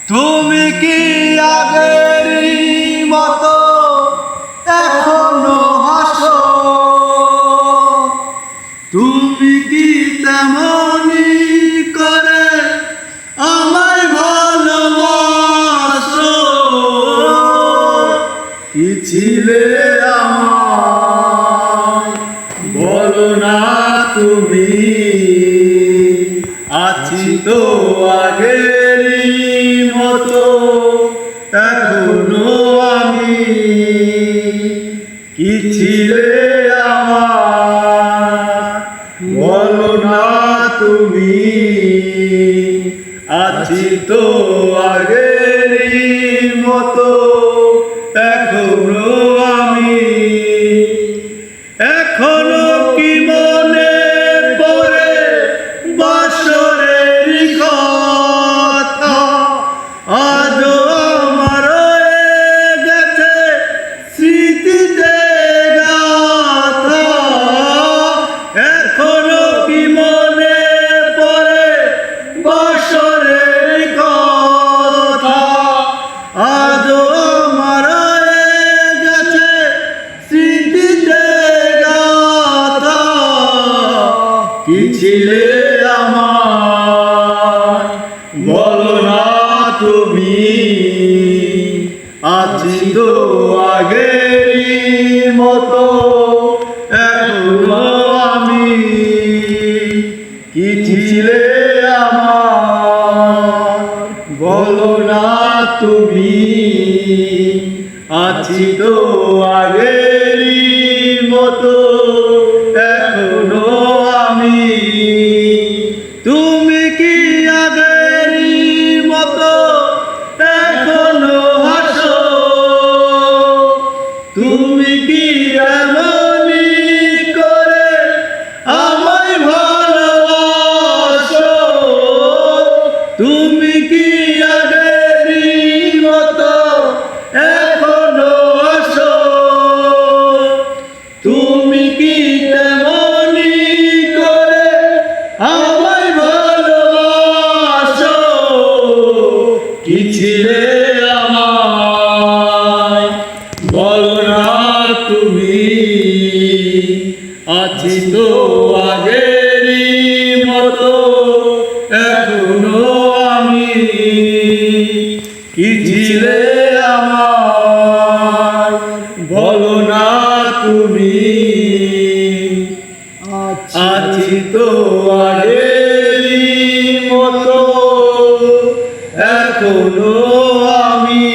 তুমি কি আগেরই মতো এখনো হাসো? তুমি কি তেমনি করে আমায় ভালোবাসো? কি ছিলে আমার বলো না তুমি, আছি তো আগেরই মতো এখনো আমি। কি ছিলে আমার বলো না তুমি, আছি তো আগেরই মতো এখনো আমি। এখনো কি মনে পড়ে বাসরের কথা? আজও আমার রয়ে গেছে স্মৃতিতে গাথা। এখনো কি মনে পড়ে বাসরের কথা? আজও আমার রয়ে গেছে স্মৃতিতে গাথা। কি ছিলে আমার বলো না তুমি, আছি তো আগেরই মতো এখনো আমি। কি ছিলে আমার বলো না তুমি, আছি তো আগেরই মতো এখনো আমি। তুমি কি আগেরই মতো এখনো হাসো? তুমি কি এমনি করে আমায় ভালোবাসো? তুমি কি আগেরই মতো এখনো হাসো? তুমি কি তেমনি করে আমায় ভালোবাসো? কি ছিলে আমায় বলো না তুমি, আছি তো আগেরই মতো এখনো আমি। কি ছিলে আমায় বলো না তুমি, আছি তো আগেরই মতো এখনো আমি।